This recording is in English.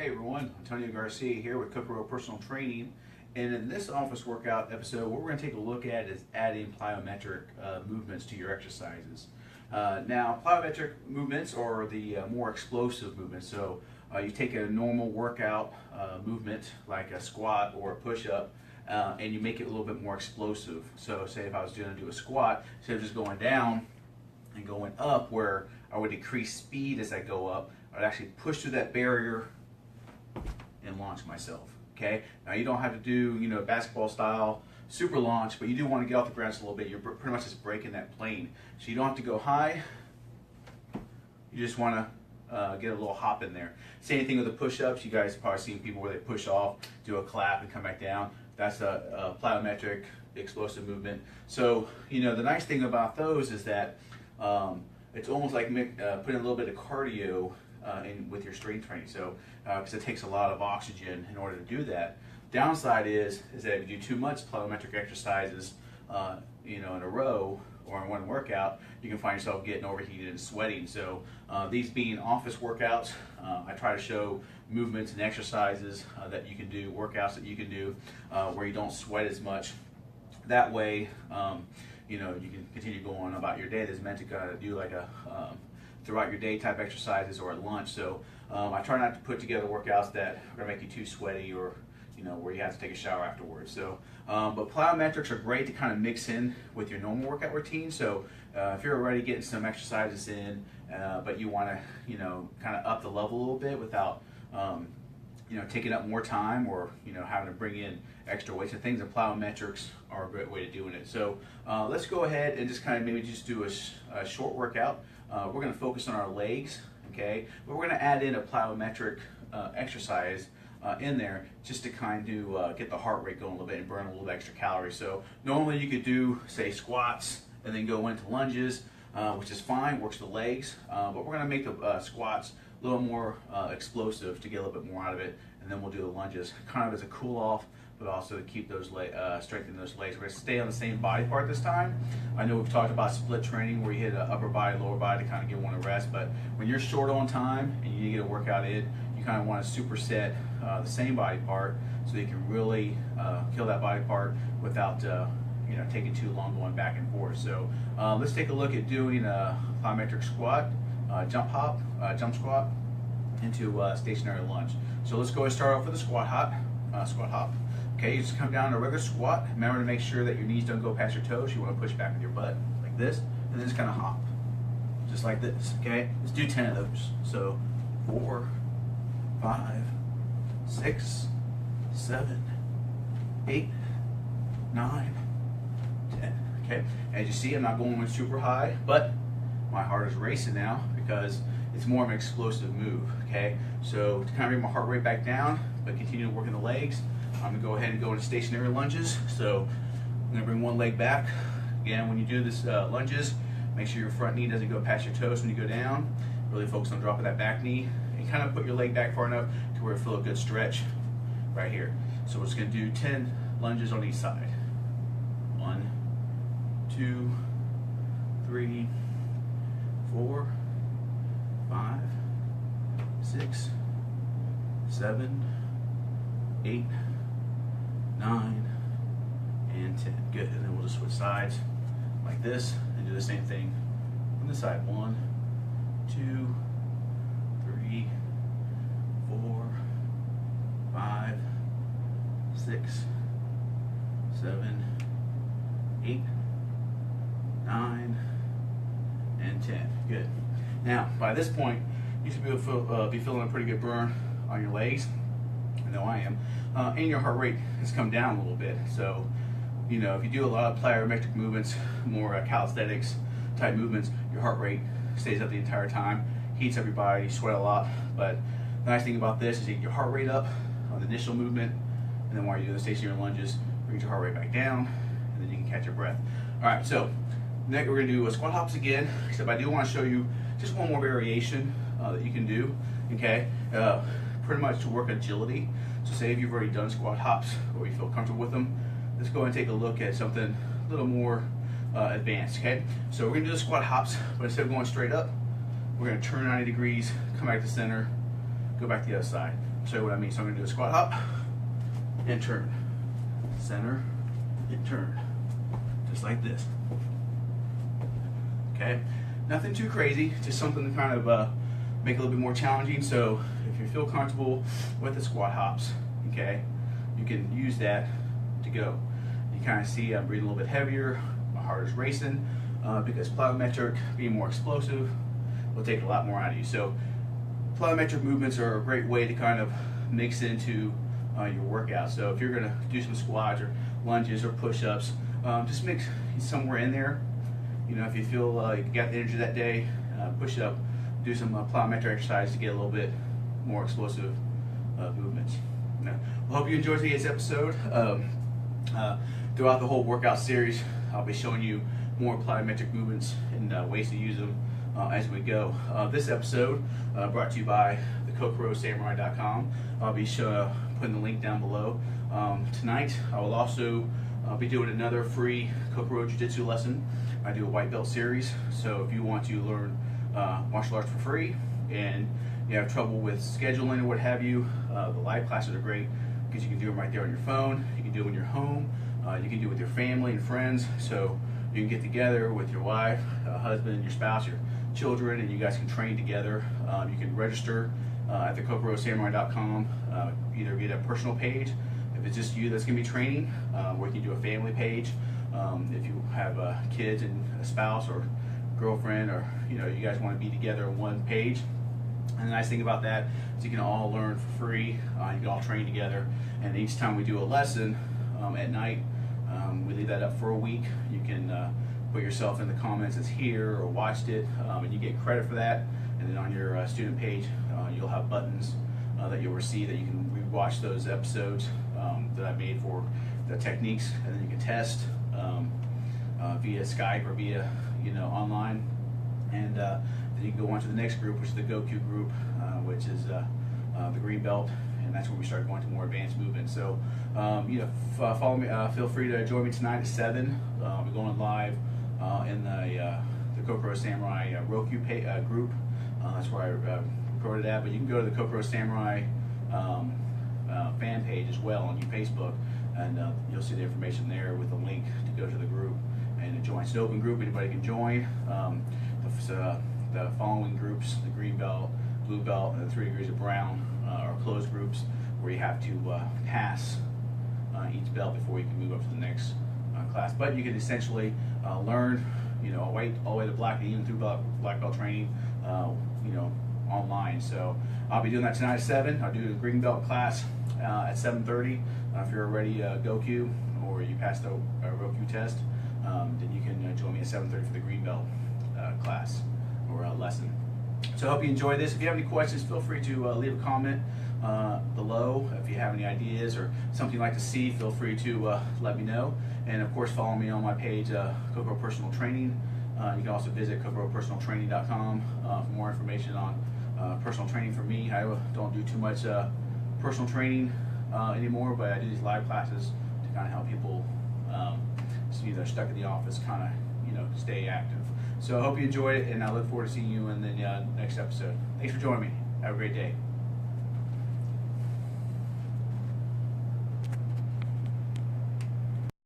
Hey everyone, Antonio Garcia here with Cookerville Personal Training, and in this office workout episode, what we're going to take a look at is adding plyometric movements to your exercises. Now, plyometric movements are the more explosive movements. So you take a normal workout movement like a squat or a push-up, and you make it a little bit more explosive. So say if I was going to do a squat, instead of just going down and going up where I would decrease speed as I go up, I'd actually push through that barrier and launch myself. Okay, now you don't have to do, basketball style super launch, but you do want to get off the ground just a little bit. You're pretty much just breaking that plane, so you don't have to go high. You just want to get a little hop in there. Same thing with the push-ups. You guys have probably seen people where they push off, do a clap, and come back down. That's a plyometric explosive movement. So the nice thing about those is that it's almost like putting a little bit of cardio with your strength training. So because it takes a lot of oxygen in order to do that. Downside is that if you do too much plyometric exercises in a row or in one workout, you can find yourself getting overheated and sweating. So these being office workouts, I try to show movements and exercises that you can do, workouts that you can do where you don't sweat as much. That way you can continue going about your day. That's meant to do like a throughout your day type exercises or at lunch. So I try not to put together workouts that are going to make you too sweaty or where you have to take a shower afterwards. So but plyometrics are great to kind of mix in with your normal workout routine. So if you're already getting some exercises in but you want to kind of up the level a little bit without taking up more time or having to bring in extra weights and things, and plyometrics are a great way to doing it. So let's go ahead and just kind of maybe just do a short workout. We're going to focus on our legs, okay? But we're going to add in a plyometric exercise in there just to kind of get the heart rate going a little bit and burn a little bit extra calories. So normally you could do, say, squats and then go into lunges, which is fine, works the legs. But we're going to make the squats a little more explosive to get a little bit more out of it, and then we'll do the lunges kind of as a cool off, but also to keep those strengthen those legs. We're going to stay on the same body part this time. I know we've talked about split training where you hit upper body, lower body to kind of give one a rest, but when you're short on time and you need to get a workout in, you kind of want to superset the same body part so you can really kill that body part without taking too long going back and forth. So let's take a look at doing a plyometric squat, jump hop, jump squat into stationary lunge. So let's go and start off with a squat hop. Okay, you just come down to a regular squat. Remember to make sure that your knees don't go past your toes. You want to push back with your butt like this, and then just kind of hop, just like this. Okay, let's do 10 of those. So 4, 5, 6, 7, 8, 9, 10. Okay, as you see, I'm not going super high, but my heart is racing now because it's more of an explosive move. Okay, so to kind of bring my heart rate back down, but continue working the legs, I'm going to go ahead and go into stationary lunges. So I'm going to bring one leg back. Again, when you do this lunges, make sure your front knee doesn't go past your toes when you go down. Really focus on dropping that back knee and kind of put your leg back far enough to where it feels a good stretch right here. So we're just going to do 10 lunges on each side. 1, 2, 3, 4, 5, 6, 7, 8, 9, and 10. Good. And then we'll just switch sides like this and do the same thing on this side. 1, 2, 3, 4, 5, 6, 7, 8, 9, and 10. Good. Now, by this point, you should be feeling a pretty good burn on your legs. I know I am. And your heart rate has come down a little bit. So, if you do a lot of plyometric movements, more calisthenics type movements, your heart rate stays up the entire time, heats up your body, you sweat a lot. But the nice thing about this is you get your heart rate up on the initial movement, and then while you're doing the stationary lunges, brings your heart rate back down, and then you can catch your breath. All right, so next we're going to do squat hops again, except I do want to show you just one more variation that you can do, okay? Pretty much to work agility. So say if you've already done squat hops or you feel comfortable with them, let's go and take a look at something a little more advanced, okay? So we're going to do the squat hops, but instead of going straight up, we're going to turn 90 degrees, come back to center, go back to the other side. show you what I mean. So I'm going to do a squat hop and turn, center and turn, just like this. Okay, nothing too crazy, just something to kind of make it a little bit more challenging. So if you feel comfortable with the squat hops, okay, you can use that to go. You kind of see I'm breathing a little bit heavier, my heart is racing, because plyometric, being more explosive, will take a lot more out of you. So plyometric movements are a great way to kind of mix into your workout. So if you're going to do some squats or lunges or push-ups, just mix somewhere in there. You know, if you feel like you got the energy that day, push up, do some plyometric exercise to get a little bit more explosive movements. Now, I hope you enjoyed today's episode. Throughout the whole workout series, I'll be showing you more plyometric movements and ways to use them as we go. This episode brought to you by thekokurosamurai.com. I'll be putting the link down below. Tonight, I will also be doing another free Kokuro Jiu-Jitsu lesson. I do a white belt series, so if you want to learn martial arts for free and you have trouble with scheduling or what have you, the live classes are great because you can do them right there on your phone. You can do them in your home. You can do it with your family and friends. So you can get together with your wife, husband, your spouse, your children, and you guys can train together. You can register at thekokurosamurai.com, either get a personal page if it's just you that's going to be training, or you can do a family page if you have kids and a spouse or girlfriend, or you guys want to be together on one page. And the nice thing about that is you can all learn for free. You can all train together, and each time we do a lesson at night, we leave that up for a week. You can put yourself in the comments as here or watched it, and you get credit for that. And then on your student page, you'll have buttons that you'll receive that you can rewatch those episodes that I made for the techniques, and then you can test via Skype or via online. And then you can go on to the next group, which is the Goku group, which is the green belt, and that's where we start going to more advanced movements. So follow me. Feel free to join me tonight at 7. We're going live in the Kokuro Samurai Roku group. That's where I recorded that. But you can go to the Kokuro Samurai fan page as well on your Facebook, and you'll see the information there with a link to go to the group and to join. It's an open group; anybody can join. The following groups: the green belt, blue belt, and the 3 degrees of brown are closed groups where you have to pass each belt before you can move up to the next class. But you can essentially learn, all the way to black, and even through black belt training, online. So I'll be doing that tonight at 7. I'll do the green belt class at 7:30. If you're already Goku or you passed the Roku test, then you can join me at 7:30 for the green belt class or lesson. So I hope you enjoyed this. If you have any questions, feel free to leave a comment below. If you have any ideas or something you'd like to see, feel free to let me know. And of course, follow me on my page, Kokuro Personal Training. You can also visit kokuropersonaltraining.com for more information on personal training for me. I don't do too much personal training anymore, but I do these live classes to kind of help people they're stuck in the office, kind of stay active. So I hope you enjoyed it, and I look forward to seeing you in the next episode. Thanks for joining me. Have a great day.